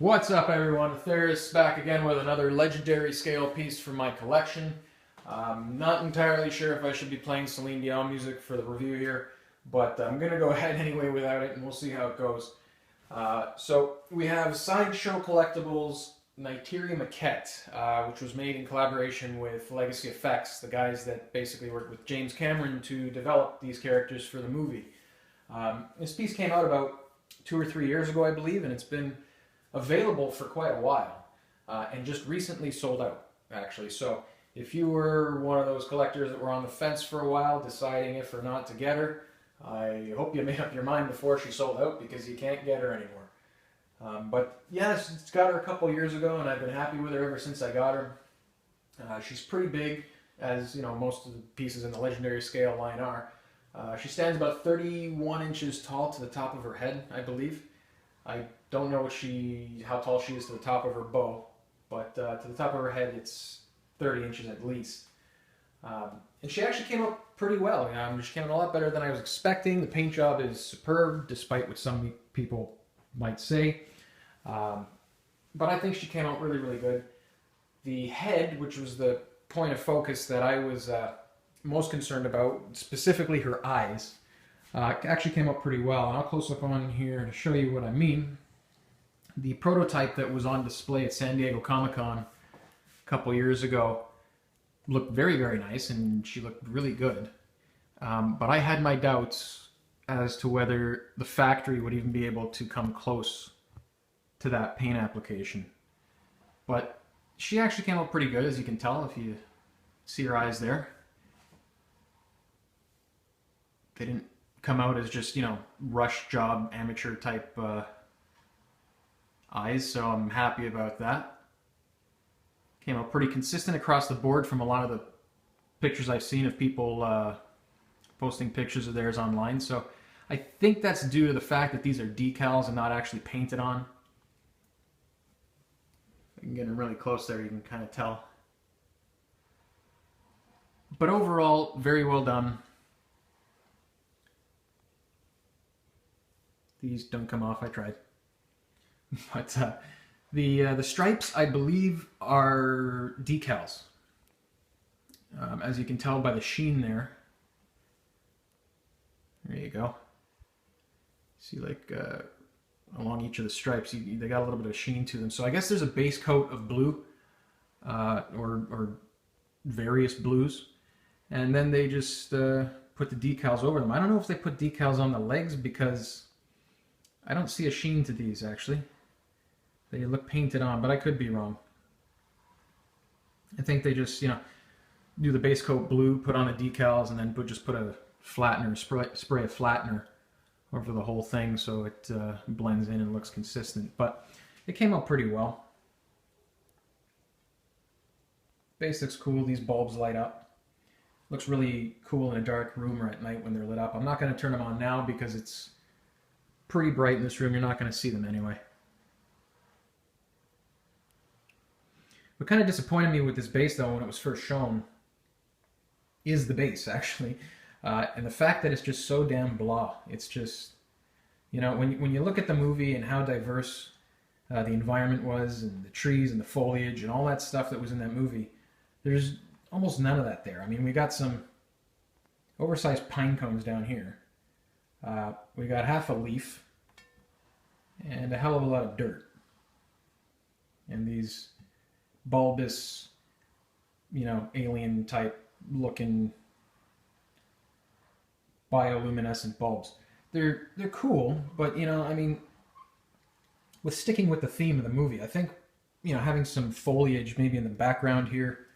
What's up, everyone? Atheris back again with another legendary scale piece from my collection. I'm not entirely sure if I should be playing Celine Dion music for the review here, but I'm going to go ahead anyway without it, and we'll see how it goes. So we have Sideshow Collectibles Neytiri Maquette, which was made in collaboration with Legacy Effects, the guys that basically worked with James Cameron to develop these characters for the movie. This piece came out about 2 or 3 years ago, I believe, and it's been available for quite a while, and just recently sold out, actually. So if you were one of those collectors that were on the fence for a while, deciding if or not to get her, I hope you made up your mind before she sold out, because you can't get her anymore. But yes, it's got her a couple years ago, and I've been happy with her ever since I got her. She's pretty big, as you know, most of the pieces in the legendary scale line are. She stands about 31 inches tall to the top of her head, I believe. I don't know how tall she is to the top of her bow, but to the top of her head it's 30 inches at least. And she actually came out pretty well. She came out a lot better than I was expecting. The paint job is superb, despite what some people might say. But I think she came out really, really good. The head, which was the point of focus that I was most concerned about, specifically her eyes, actually came out pretty well. And I'll close up on here to show you what I mean. The prototype that was on display at San Diego Comic-Con a couple years ago looked very, very nice, and she looked really good. But I had my doubts as to whether the factory would even be able to come close to that paint application. But she actually came out pretty good, as you can tell if you see her eyes there. They didn't come out as just, you know, rush job, amateur type eyes, so I'm happy about that. Came out pretty consistent across the board from a lot of the pictures I've seen of people posting pictures of theirs online, so I think that's due to the fact that these are decals and not actually painted on. If I can get it really close there, you can kind of tell. But overall, very well done. These don't come off, I tried. But the stripes, I believe, are decals. As you can tell by the sheen there. There you go. See, like, along each of the stripes, they got a little bit of sheen to them. So I guess there's a base coat of blue, or various blues. And then they just put the decals over them. I don't know if they put decals on the legs, because I don't see a sheen to these, actually. They look painted on, but I could be wrong. I think they just, you know, do the base coat blue, put on the decals, and then just put a flattener, spray a flattener over the whole thing so it blends in and looks consistent. But it came out pretty well. Base looks cool. These bulbs light up. Looks really cool in a dark room or at night when they're lit up. I'm not going to turn them on now because it's pretty bright in this room. You're not going to see them anyway. What kind of disappointed me with this base, though, when it was first shown, is the base, actually. And the fact that it's just so damn blah. It's just, you know, when you look at the movie and how diverse the environment was, and the trees and the foliage and all that stuff that was in that movie, there's almost none of that there. I mean, we got some oversized pine cones down here. We got half a leaf and a hell of a lot of dirt. And these bulbous, you know, alien type looking bioluminescent bulbs. They're cool, but, you know, I mean, with sticking with the theme of the movie, I think, you know, having some foliage maybe in the background here,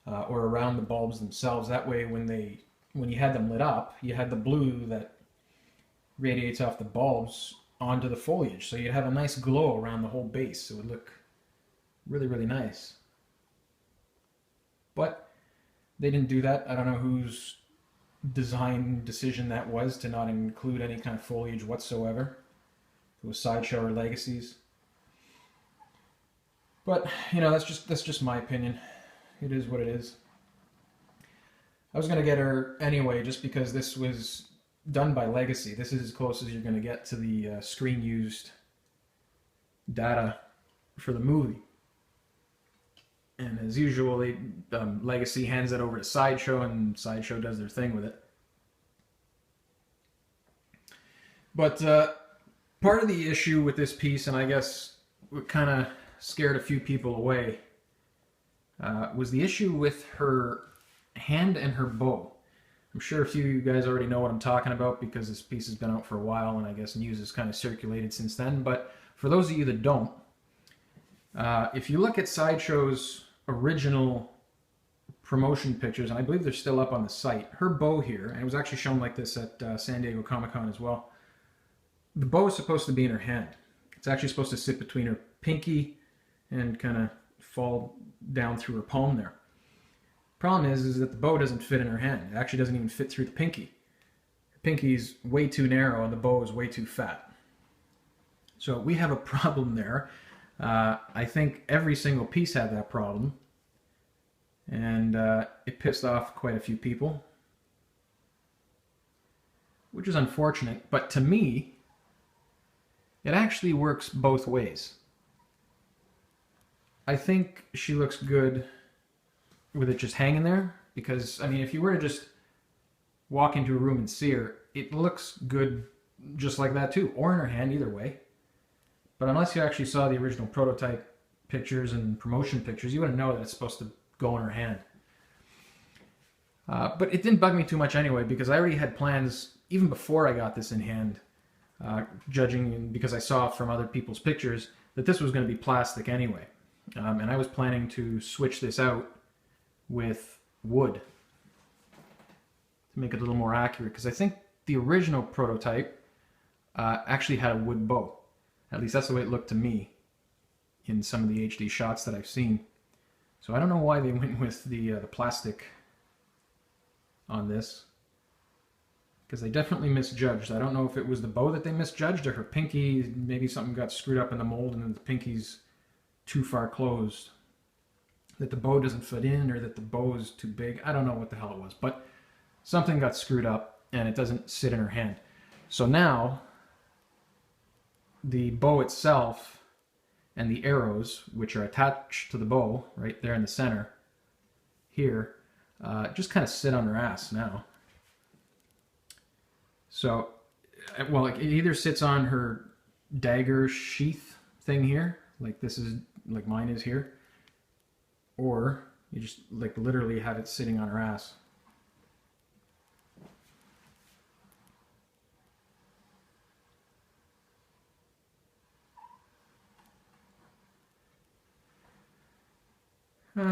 or around the bulbs themselves, that way when you had them lit up, you had the blue that radiates off the bulbs onto the foliage, so you'd have a nice glow around the whole base. It would look really, really nice. But they didn't do that. I don't know whose design decision that was to not include any kind of foliage whatsoever. If it was Sideshow or Legacy's. But, you know, that's just my opinion. It is what it is. I was going to get her anyway, just because this was done by Legacy. This is as close as you're going to get to the screen used data for the movie. And as usual, Legacy hands it over to Sideshow, and Sideshow does their thing with it. But part of the issue with this piece, and I guess what kind of scared a few people away, was the issue with her hand and her bow. I'm sure a few of you guys already know what I'm talking about because this piece has been out for a while, and I guess news has kind of circulated since then. But for those of you that don't, if you look at Sideshow's original promotion pictures, and I believe they're still up on the site, her bow here, and it was actually shown like this at San Diego Comic-Con as well, the bow is supposed to be in her hand. It's actually supposed to sit between her pinky and kind of fall down through her palm there. Problem is that the bow doesn't fit in her hand. It actually doesn't even fit through the pinky. Her pinky's way too narrow and the bow is way too fat. So we have a problem there. I think every single piece had that problem, and it pissed off quite a few people, which is unfortunate. But to me, it actually works both ways. I think she looks good with it just hanging there, because, I mean, if you were to just walk into a room and see her, it looks good just like that too, or in her hand, either way. But unless you actually saw the original prototype pictures and promotion pictures, you wouldn't know that it's supposed to go in her hand. But it didn't bug me too much anyway, because I already had plans, even before I got this in hand, judging, because I saw from other people's pictures, that this was going to be plastic anyway. And I was planning to switch this out with wood to make it a little more accurate, because I think the original prototype actually had a wood bow. At least that's the way it looked to me in some of the HD shots that I've seen. So I don't know why they went with the plastic on this, because they definitely misjudged. I don't know if it was the bow that they misjudged or her pinky. Maybe something got screwed up in the mold and then the pinky's too far closed, that the bow doesn't fit in, or that the bow is too big. I don't know what the hell it was, but something got screwed up and it doesn't sit in her hand. So now the bow itself and the arrows, which are attached to the bow right there in the center here, just kind of sit on her ass now. So, well, it either sits on her dagger sheath thing here, like this is, like mine is here, or you just like literally have it sitting on her ass.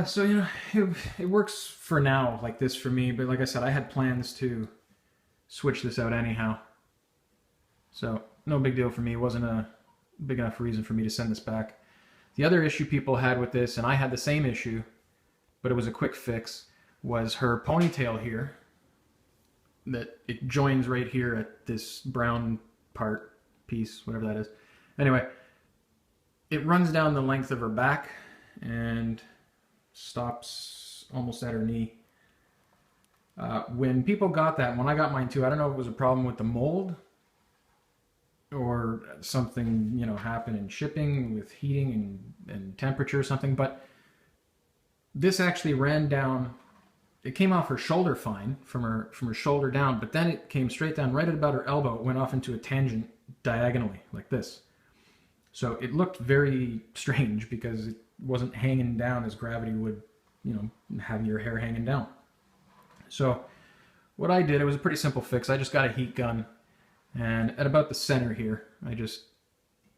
So, you know, it works for now like this for me, but like I said, I had plans to switch this out anyhow. So, no big deal for me. It wasn't a big enough reason for me to send this back. The other issue people had with this, and I had the same issue, but it was a quick fix, was her ponytail here, that it joins right here at this brown part, piece, whatever that is. Anyway, it runs down the length of her back and stops almost at her knee. When people got that, when I got mine too, I don't know if it was a problem with the mold or something, you know, happened in shipping with heating and temperature or something, but this actually ran down, it came off her shoulder fine, from her shoulder down, but then it came straight down right at about her elbow. It went off into a tangent diagonally like this. So it looked very strange because it wasn't hanging down as gravity would, you know, have your hair hanging down. So what I did, it was a pretty simple fix. I just got a heat gun, and at about the center here, I just,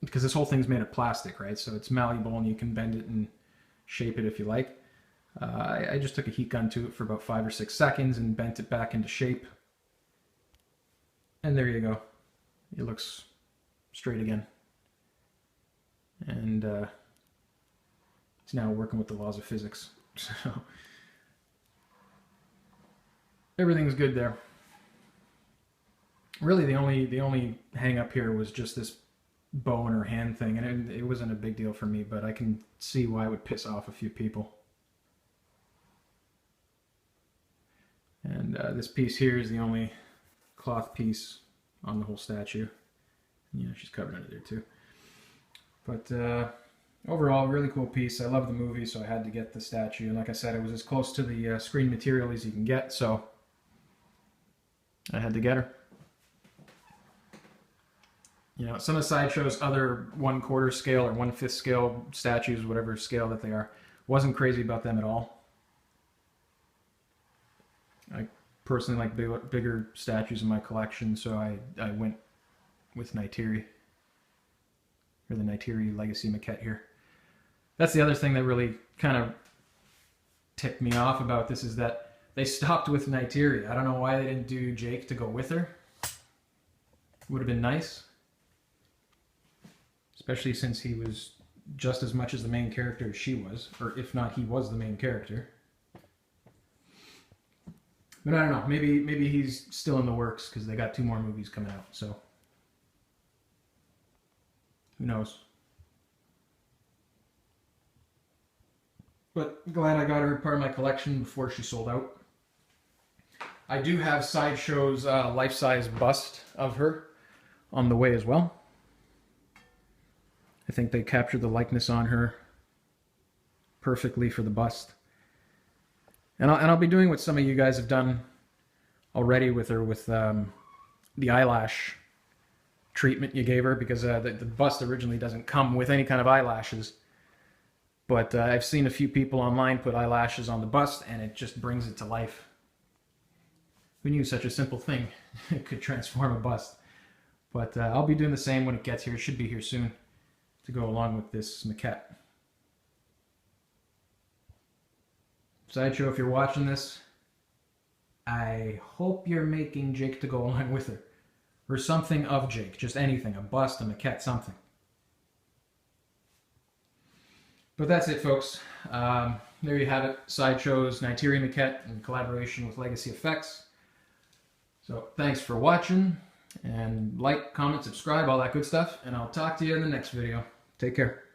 because this whole thing's made of plastic, right? So it's malleable and you can bend it and shape it if you like. I just took a heat gun to it for about 5 or 6 seconds and bent it back into shape. And there you go. It looks straight again. And it's now working with the laws of physics. So everything's good there. Really, the only hang up here was just this bow in her hand thing, and it wasn't a big deal for me, but I can see why it would piss off a few people. And this piece here is the only cloth piece on the whole statue. Yeah, she's covered under there too. But overall, really cool piece. I love the movie, so I had to get the statue. And like I said, it was as close to the screen material as you can get, so I had to get her. You know, some of Sideshow's other 1/4 scale or 1/5 scale statues, whatever scale that they are, wasn't crazy about them at all. I personally like bigger statues in my collection, so I went with Neytiri, or the Neytiri Legacy maquette here. That's the other thing that really kind of ticked me off about this, is that they stopped with Neytiri. I don't know why they didn't do Jake to go with her. Would have been nice. Especially since he was just as much as the main character as she was, or if not, he was the main character. But I don't know, maybe he's still in the works because they got 2 more movies coming out, so who knows. But glad I got her part of my collection before she sold out. I do have Sideshow's life-size bust of her on the way as well. I think they captured the likeness on her perfectly for the bust. And I'll be doing what some of you guys have done already with her, with the eyelash treatment you gave her, because the bust originally doesn't come with any kind of eyelashes. But I've seen a few people online put eyelashes on the bust, and it just brings it to life. Who knew such a simple thing could transform a bust? But I'll be doing the same when it gets here. It should be here soon, to go along with this maquette. Sideshow, if you're watching this, I hope you're making Jake to go along with her. Or something of Jake, just anything, a bust, a maquette, something. But that's it, folks. There you have it, Sideshow's Neytiri maquette in collaboration with Legacy Effects. So thanks for watching, and like, comment, subscribe, all that good stuff, and I'll talk to you in the next video. Take care.